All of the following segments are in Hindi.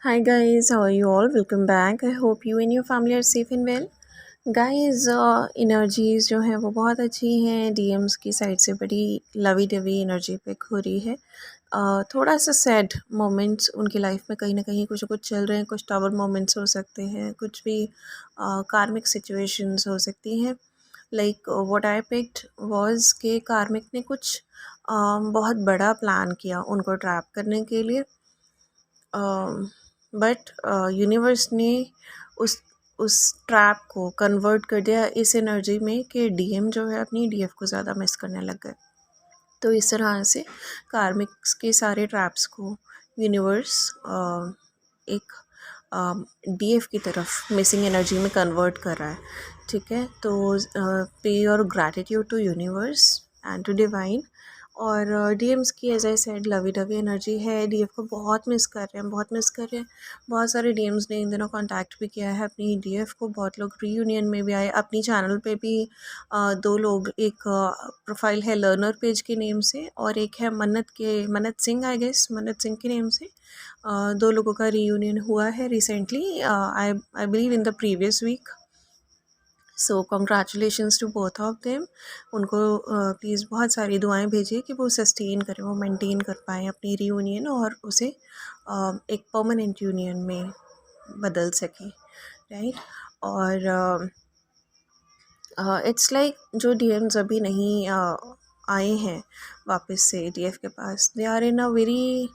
Hi guys, how are you all? Welcome back. I hope you and your family are safe and well. Guys energies जो हैं वो बहुत अच्छी हैं। डीएम्स की साइड से बड़ी लवी डवी एनर्जी पिक हो रही है। थोड़ा सा सैड मोमेंट्स उनकी लाइफ में कहीं ना कहीं कुछ कुछ चल रहे हैं। कुछ टावर मोमेंट्स हो सकते हैं, कुछ भी कार्मिक सिचुएशंस हो सकती हैं। Like what I picked was के कार्मिक ने कुछ बहुत बड़ा प्लान किया उनको ट्रैप करने के लिए। बट यूनिवर्स ने उस उस ट्रैप को कन्वर्ट कर दिया इस एनर्जी में कि डीएम जो है अपनी डीएफ को ज़्यादा मिस करने लग गए। तो इस तरह से कार्मिक्स के सारे ट्रैप्स को यूनिवर्स एक डीएफ की तरफ मिसिंग एनर्जी में कन्वर्ट कर रहा है। ठीक है, तो pay your gratitude to universe and to divine. और डीएम्स की as I said lovey dovey energy है। डीएफ को बहुत मिस कर रहे हैं, बहुत मिस कर रहे हैं। बहुत सारे डीएम्स ने इन दिनों कांटेक्ट भी किया है अपनी डीएफ को। बहुत लोग रीयूनियन में भी आए। अपनी चैनल पे भी दो लोग, एक प्रोफाइल है लर्नर पेज के नेम से और एक है मन्नत सिंह, आई गेस मन्नत सिंह के नेम से। दो लोगों का रीयूनियन हुआ है recently, I believe in the previous week. So congratulations to both of them. उनको प्लीज़ बहुत सारी दुआएं भेजिए कि वो सस्टेन करें, वो मेंटेन कर पाएँ अपनी रीयूनियन और उसे एक परमानेंट यूनियन में बदल सकें, राइट। और इट्स लाइक जो डीएम्स अभी नहीं आए हैं वापस से डीएफ के पास, they are in a very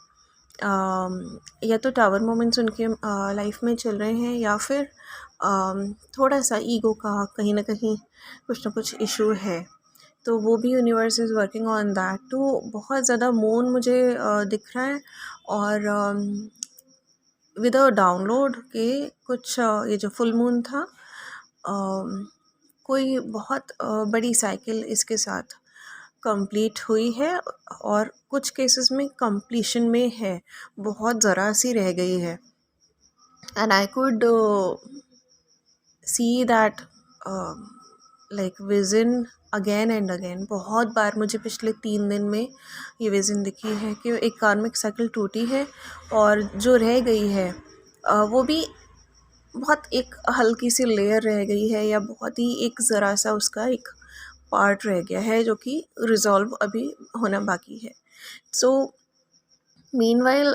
या तो टावर मोमेंट्स उनके लाइफ में चल रहे हैं या फिर थोड़ा सा ईगो का कहीं ना कहीं कुछ ना कुछ इशू है। तो वो भी universe is working on that. तो बहुत ज़्यादा मून मुझे दिख रहा है। और विद अ डाउनलोड के कुछ ये जो फुल मून था, कोई बहुत बड़ी साइकिल इसके साथ कंप्लीट हुई है और कुछ केसेस में कंप्लीशन में है, बहुत ज़रा सी रह गई है। And I could see that like vision again and again. बहुत बार मुझे पिछले 3 दिन में ये विज़न दिखी है कि एक कार्मिक साइकिल टूटी है और जो रह गई है वो भी बहुत एक हल्की सी लेयर रह गई है या बहुत ही एक ज़रा सा उसका एक पार्ट रह गया है जो कि रिजॉल्व अभी होना बाकी है। So meanwhile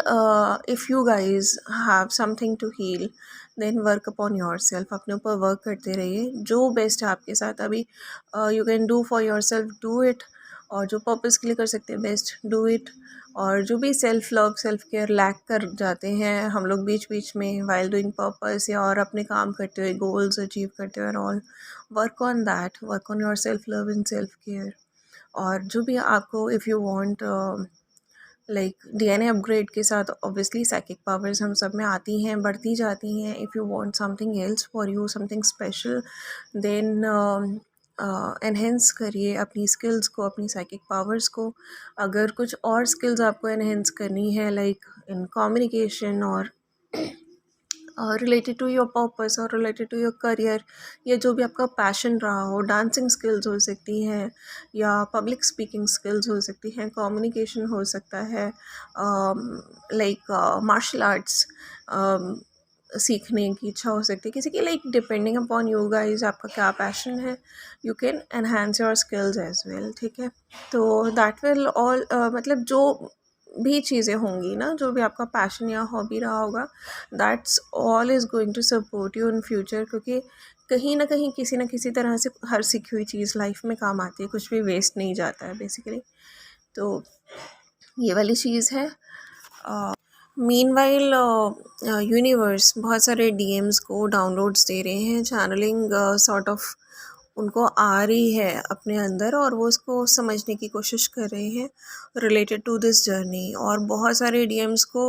if you guys have something to heal, then work upon yourself. अपने ऊपर वर्क करते रहिए। जो बेस्ट है आपके साथ अभी you can do for your self, do it. और जो पर्पज़ के लिए कर सकते हैं बेस्ट, डू इट। और जो भी self love self care lack कर जाते हैं हम लोग बीच बीच में वाइल डूइंग पर्पस या और अपने काम करते हुए, गोल्स अचीव करते हुए, and all, work on that, work on your self love and self care. और जो भी आपको if you want like DNA upgrade के साथ ऑब्वियसली साइकिक पावर्स हम सब में आती हैं, बढ़ती जाती हैं। If you want something else for you, something special, then enhance करिए अपनी स्किल्स को, अपनी साइकिक पावर्स को। अगर कुछ और स्किल्स आपको एनहेंस करनी है लाइक इन कम्युनिकेशन और रिलेटेड टू योर पर्पस और रिलेटेड टू योर करियर, या जो भी आपका पैशन रहा हो, डांसिंग स्किल्स हो सकती हैं या पब्लिक स्पीकिंग स्किल्स हो सकती हैं, कम्युनिकेशन हो सकता है, लाइक मार्शल आर्ट्स सीखने की इच्छा हो सकती है किसी की। Like depending upon you guys आपका क्या पैशन है, you can enhance your skills as well. ठीक है, तो दैट विल ऑल मतलब जो भी चीज़ें होंगी ना, जो भी आपका पैशन या हॉबी रहा होगा, that's all is going to support you in future. क्योंकि कहीं ना कहीं किसी न किसी तरह से हर सीखी हुई चीज़ लाइफ में काम आती है, कुछ भी वेस्ट नहीं जाता है बेसिकली। तो ये वाली चीज़ है। मीनवाइल यूनिवर्स बहुत सारे डीएम्स को डाउनलोड्स दे रहे हैं। चैनलिंग सॉर्ट ऑफ उनको आ रही है अपने अंदर और वो उसको समझने की कोशिश कर रहे हैं रिलेटेड टू दिस जर्नी। और बहुत सारे डीएम्स को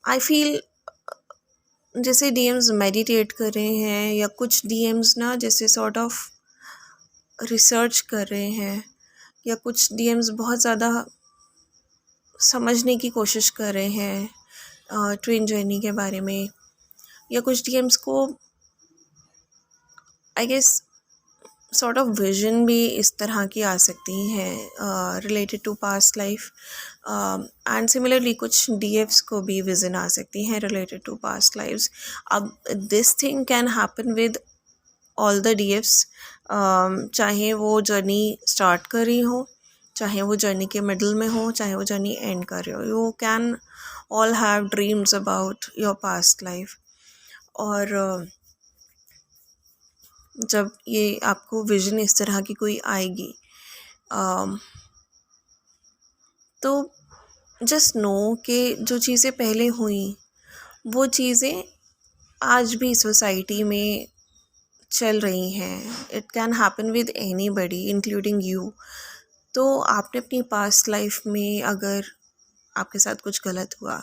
आई फील जैसे डीएम्स मेडिटेट कर रहे हैं, या कुछ डीएम्स ना जैसे सॉर्ट ऑफ रिसर्च कर रहे हैं, या कुछ डीएम्स बहुत ज़्यादा समझने की कोशिश कर रहे हैं ट्रेन जर्नी के बारे में, या कुछ डीएम्स को I guess sort of vision भी इस तरह की आ सकती हैं related to past life, and similarly कुछ डीएफ्स को भी विजन आ सकती हैं रिलेटेड टू पास्ट लाइव्स. अब this thing can happen with all the DFs, चाहे वो जर्नी स्टार्ट कर रही हो, चाहे वो जर्नी के मिडल में हो, चाहे वो जर्नी एंड कर रही हो. You can all have dreams about your past life. और जब ये आपको विजन इस तरह की कोई आएगी, तो जस्ट नो कि जो चीज़ें पहले हुई वो चीज़ें आज भी सोसाइटी में चल रही हैं. It can happen with any buddy including you. तो आपने अपनी पास्ट लाइफ में अगर आपके साथ कुछ गलत हुआ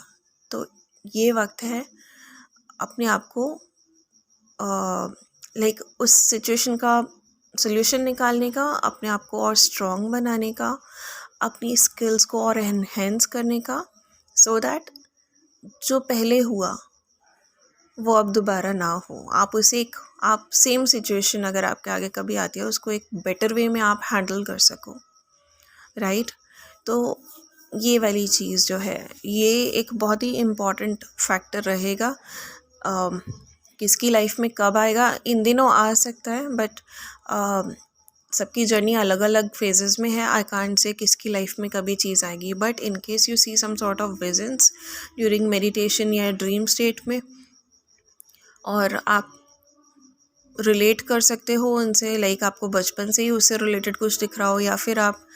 तो ये वक्त है अपने आप को लाइक उस सिचुएशन का सोल्यूशन निकालने का, अपने आप को और स्ट्रॉन्ग बनाने का, अपनी स्किल्स को और एनहेंस करने का, सो दैट जो पहले हुआ वो अब दोबारा ना हो. आप सेम सिचुएशन अगर आपके आगे कभी आती है उसको एक बेटर वे में आप हैंडल कर सको, राइट. तो ये वाली चीज़ जो है ये एक बहुत ही इम्पॉर्टेंट फैक्टर रहेगा. किसकी लाइफ में कब आएगा, इन दिनों आ सकता है, बट सबकी जर्नी अलग अलग फेजेस में है. आई कांट से किसकी लाइफ में कभी चीज़ आएगी, but in case you see some sort of visions during meditation या ड्रीम स्टेट में, और आप रिलेट कर सकते हो उनसे, लाइक आपको बचपन से ही उससे रिलेटेड कुछ दिख रहा हो, या फिर आप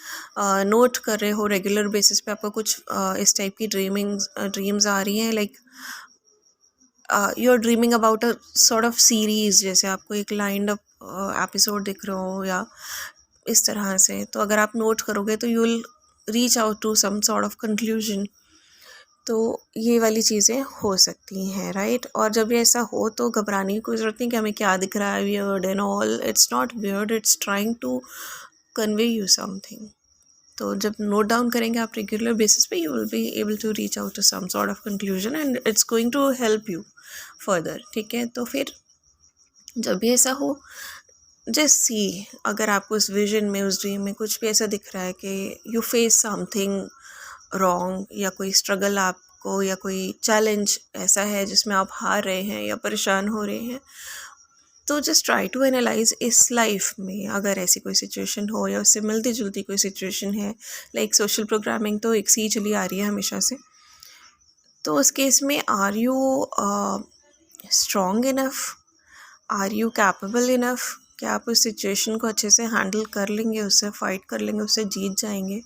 नोट कर रहे हो रेगुलर बेसिस पे आपको कुछ इस टाइप की ड्रीम्स आ रही हैं, like you are dreaming about a sort of series, जैसे आपको एक लाइंड अप एपिसोड दिख रहा हो या इस तरह से. तो अगर आप नोट करोगे तो you will reach out to some sort of conclusion. तो ये वाली चीज़ें हो सकती हैं, राइट. और जब ये ऐसा हो तो घबराने की कोई ज़रूरत नहीं कि हमें क्या दिख रहा है weird and all. It's not weird, it's trying to convey you something. तो जब नोट डाउन करेंगे आप रेगुलर बेसिस पे, you will be able to reach out to some sort of conclusion and it's going to help you further. ठीक है, तो फिर जब भी ऐसा हो, जस्ट सी, अगर आपको उस विजन में, उस ड्रीम में कुछ भी ऐसा दिख रहा है कि यू फेस समथिंग रॉन्ग, या कोई स्ट्रगल आपको, या कोई चैलेंज ऐसा है जिसमें आप हार रहे हैं या परेशान हो रहे हैं, तो जस्ट ट्राई टू एनालाइज इस लाइफ में अगर ऐसी कोई सिचुएशन हो या उससे मिलती जुलती कोई सिचुएशन है. लाइक सोशल प्रोग्रामिंग तो एक सी चली आ रही है हमेशा से, तो उस केस में are you strong enough, are you capable enough कि आप उस सिचुएशन को अच्छे से हैंडल कर लेंगे, उससे फाइट कर लेंगे, उससे जीत जाएंगे.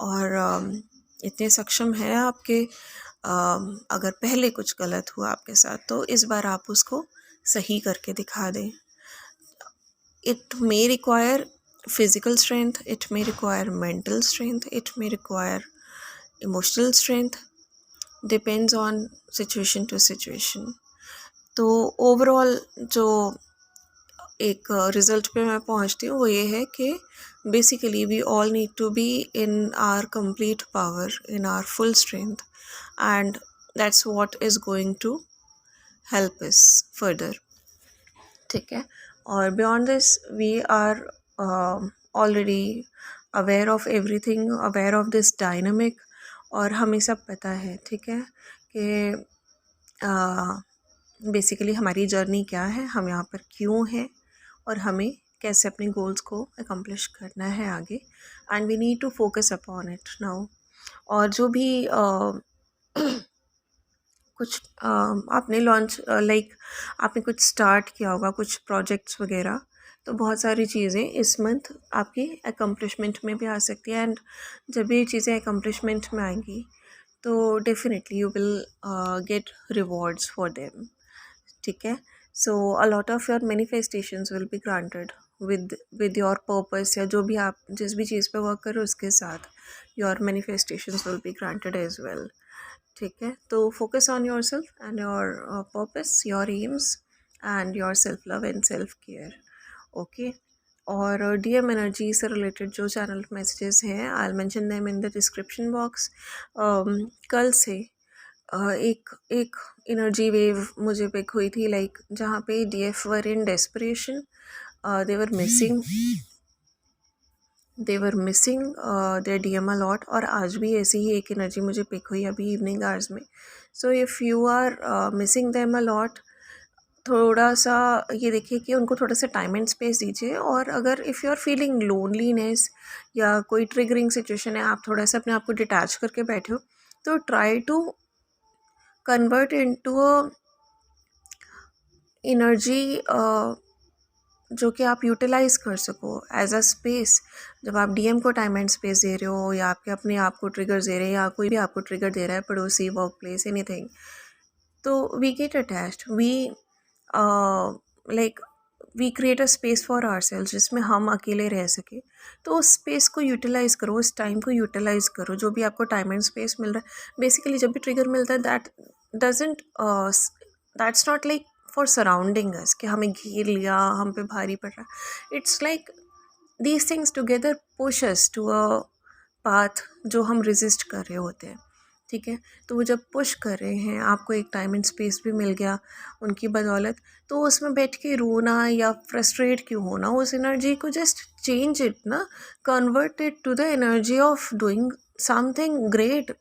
और इतने सक्षम हैं आपके, अगर पहले कुछ गलत हुआ आपके साथ तो इस बार आप उसको सही करके दिखा दें. It may require physical strength, it may require mental strength, it may require emotional strength, depends on situation to situation. तो ओवरऑल जो एक रिज़ल्ट पे मैं पहुंचती हूँ वो ये है कि basically we all need to be in our complete power, in our full strength, and that's what is going to help us further. ठीक है, और beyond this we are already aware of everything, aware of this dynamic, और हमें सब पता है, ठीक है, कि बेसिकली हमारी जर्नी क्या है, हम यहाँ पर क्यों हैं, और हमें कैसे अपने गोल्स को अकम्प्लिश करना है आगे, and we need to focus upon it now. और जो भी कुछ आपने लॉन्च लाइक आपने कुछ स्टार्ट किया होगा, कुछ प्रोजेक्ट्स वगैरह, तो बहुत सारी चीज़ें इस मंथ आपकी अकम्प्लिशमेंट में भी आ सकती है. एंड जब ये चीज़ें अकम्प्लिशमेंट में आएंगी तो definitely you will get rewards for them. ठीक है, so a lot of your manifestations will be granted with your purpose, या जो भी आप जिस भी चीज़ पे वर्क करो उसके साथ your manifestations will be granted as well. ठीक है, तो focus on your self and your purpose, your aims, and your self love and self care. Okay, और डीएम एनर्जी से रिलेटेड जो चैनल मैसेजेस हैं I will mention them in the description box. कल से एक एनर्जी वेव मुझे पिक हुई थी, लाइक जहाँ पे DF were in desperation, they were missing their DM a lot, और आज भी ऐसी ही एक एनर्जी मुझे पिक हुई अभी इवनिंग आवर्स में. So if you are missing them a lot, थोड़ा सा ये देखिए कि उनको थोड़ा सा टाइम एंड स्पेस दीजिए. और अगर if you are feeling loneliness या कोई ट्रिगरिंग सिचुएशन है, आप थोड़ा सा अपने आप को डिटैच करके बैठे हो, तो try to convert into a energy जो कि आप यूटिलाइज़ कर सको एज अ स्पेस. जब आप डीएम को टाइम एंड स्पेस दे रहे हो, या आपके अपने आप को ट्रिगर दे रहे हैं, या कोई भी आपको ट्रिगर दे रहा है, पड़ोसी, वर्क प्लेस, एनीथिंग, तो we get attached. Like we create a space for our selves जिसमें हम अकेले रह सके. तो उस स्पेस को यूटिलाइज़ करो, उस टाइम को यूटिलाइज़ करो, जो भी आपको टाइम एंड स्पेस मिल रहा है. बेसिकली जब भी ट्रिगर मिलता है, doesn't that's not like for surrounding us कि हमें घेर लिया, हम पे भारी पड़ रहा है. It's like these things together push us to a path जो हम रेजिस्ट कर रहे होते हैं. ठीक है, तो वो जब पुश कर रहे हैं, आपको एक टाइम एंड स्पेस भी मिल गया उनकी बदौलत, तो उसमें बैठ के रोना या फ्रस्ट्रेट क्यों होना. उस एनर्जी को जस्ट चेंज इट ना, convert it to the energy of doing something great.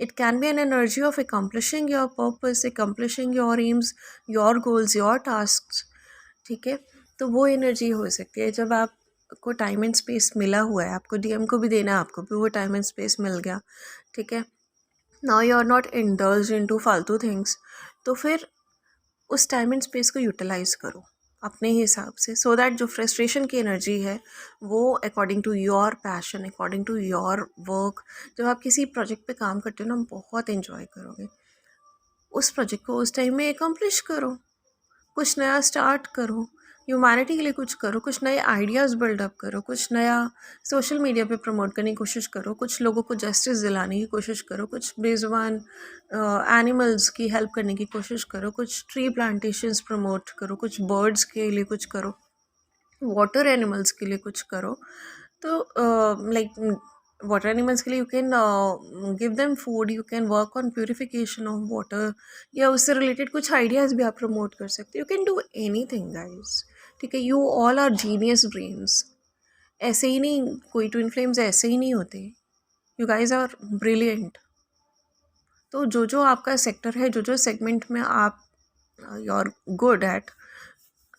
It can be an energy of accomplishing your purpose, accomplishing your aims, your goals, your tasks. ठीक है, तो वो एनर्जी हो सकती है जब आपको टाइम एंड स्पेस मिला हुआ है. आपको डीएम को भी देना है, आपको भी वो टाइम एंड स्पेस मिल गया. ठीक है, now you are not indulge into फालतू थिंग्स. तो फिर उस टाइम एंड स्पेस को यूटिलाइज करो अपने हिसाब से, सो दैट जो फ्रस्ट्रेशन की एनर्जी है वो according to your passion, according to your work. जब आप किसी प्रोजेक्ट पे काम करते हो ना, बहुत एंजॉय करोगे. उस प्रोजेक्ट को उस टाइम में एकम्प्लिश करो, कुछ नया स्टार्ट करो, ह्यूमैनिटी के लिए कुछ करो, कुछ नए आइडियाज़ बिल्डअप करो, कुछ नया सोशल मीडिया पे प्रमोट करने की कोशिश करो, कुछ लोगों को जस्टिस दिलाने की कोशिश करो, कुछ बेजुबान एनिमल्स की हेल्प करने की कोशिश करो, कुछ ट्री प्लांटेशंस प्रमोट करो, कुछ बर्ड्स के लिए कुछ करो, वाटर एनिमल्स के लिए कुछ करो. तो लाइक वाटर एनिमल्स के लिए you can give them food, you can work on purification of water, या उससे रिलेटेड कुछ आइडियाज़ भी आप प्रमोट कर सकते हो. You can do any thing guys. ठीक है, you all are genius brains. ऐसे ही नहीं, कोई ट्विन फ्लेम्स ऐसे ही नहीं होते. You guys are brilliant. तो जो जो आपका सेक्टर है, जो जो सेगमेंट में आप यू आर गुड एट,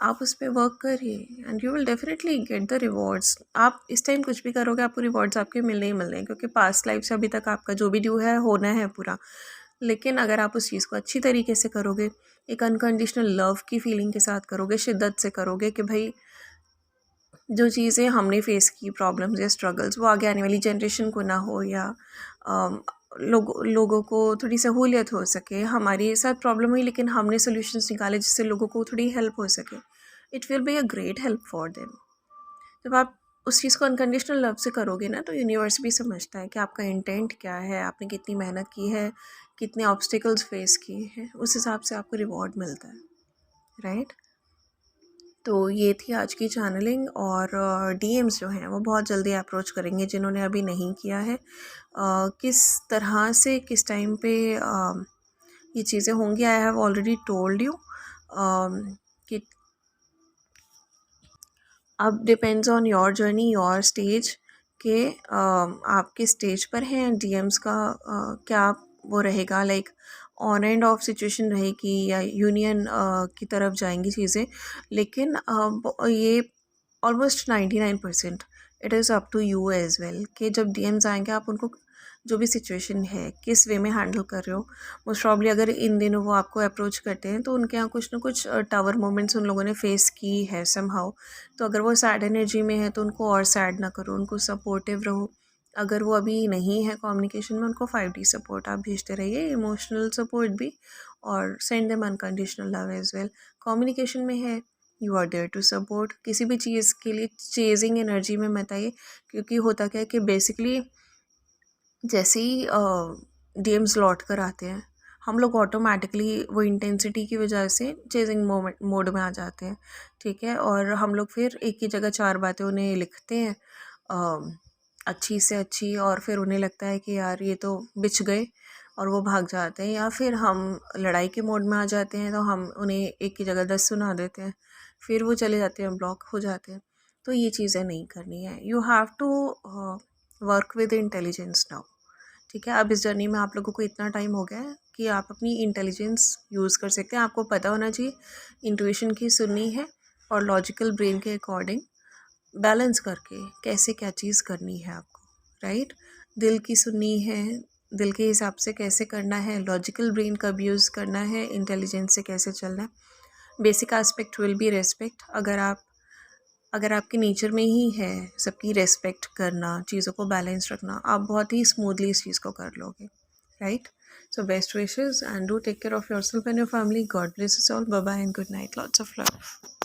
आप उस पर वर्क करिए and you will definitely get the rewards. आप इस टाइम कुछ भी करोगे, आपको रिवॉर्ड्स आपके मिलने ही मिलने हैं, क्योंकि पास्ट लाइफ से अभी तक आपका जो भी ड्यू है होना है पूरा. लेकिन अगर आप उस चीज़ को अच्छी तरीके से करोगे, एक अनकंडीशनल लव की फीलिंग के साथ करोगे, शिद्दत से करोगे कि भाई जो चीज़ें हमने फेस की, प्रॉब्लम्स या स्ट्रगल्स, वो आगे आने वाली जनरेशन को ना हो, या लोगों को थोड़ी सहूलियत हो सके. हमारे साथ प्रॉब्लम हुई लेकिन हमने सोल्यूशंस निकाले जिससे लोगों को थोड़ी हेल्प हो सके. It will be a great help for them. जब आप उस चीज़ को अनकंडीशनल लव से करोगे ना, तो यूनिवर्स भी समझता है कि आपका इंटेंट क्या है, आपने कितनी मेहनत की है, कितने ऑब्स्टिकल्स फेस किए हैं, उस हिसाब से आपको रिवॉर्ड मिलता है. राइट. तो ये थी आज की चैनलिंग. और डीएम्स जो हैं वो बहुत जल्दी अप्रोच करेंगे जिन्होंने अभी नहीं किया है. किस तरह से किस टाइम पे ये चीज़ें होंगी, I have already told you कि अब depends on your journey, your stage, के आप किस स्टेज पर हैं. डीएम्स का क्या वो रहेगा, like on and off situation रहेगी या यूनियन की तरफ जाएंगी चीज़ें. लेकिन ये almost 99% it is up to you as well कि जब डीएम्स आएंगे आप उनको जो भी सिचुएशन है किस वे में हैंडल कर रहे हो. मोस्ट प्रॉब्ली अगर इन दिनों वो आपको अप्रोच करते हैं तो उनके यहाँ कुछ ना कुछ टावर मोमेंट्स उन लोगों ने फेस की है समहाउ. तो अगर वो सैड एनर्जी में है तो उनको और सैड ना करो, उनको सपोर्टिव रहो. अगर वो अभी नहीं है कम्युनिकेशन में, उनको 5D सपोर्ट आप भेजते रहिए, इमोशनल सपोर्ट भी, और send them unconditional love as well. Communication में है, you are there to support. किसी भी चीज़ के लिए चेजिंग एनर्जी में मत आइए, क्योंकि होता क्या है कि बेसिकली जैसे ही डीएम्स लौट कर आते हैं, हम लोग ऑटोमेटिकली वो इंटेंसिटी की वजह से चेजिंग मोड में आ जाते हैं. ठीक है, और हम लोग फिर एक ही जगह 4 बातें उन्हें लिखते हैं अच्छी से अच्छी, और फिर उन्हें लगता है कि यार ये तो बिछ गए, और वो भाग जाते हैं. या फिर हम लड़ाई के मोड में आ जाते हैं तो हम उन्हें एक की जगह 10 सुना देते हैं. फिर वो चले जाते हैं, ब्लॉक हो जाते हैं। तो ये चीज़ें नहीं करनी है। You have to work with intelligence now. ठीक है, अब इस जर्नी में आप लोगों को इतना टाइम हो गया है कि आप अपनी इंटेलिजेंस यूज़ कर सकते हैं। आपको पता होना चाहिए इंट्यूशन की सुननी है और लॉजिकल ब्रेन के अकॉर्डिंग बैलेंस करके कैसे क्या चीज़ करनी है आपको, राइट। दिल की सुननी है, दिल के हिसाब से कैसे करना है, लॉजिकल ब्रेन कब यूज़ करना है, इंटेलिजेंस से कैसे चलना है। Basic aspect will be respect. अगर आपके नेचर में ही है सबकी रेस्पेक्ट करना, चीज़ों को बैलेंस रखना, आप बहुत ही स्मूथली इस चीज़ को कर लोगे, right. So best wishes and do take care of yourself and your family. God bless us all. Bye bye and good night. Lots of love.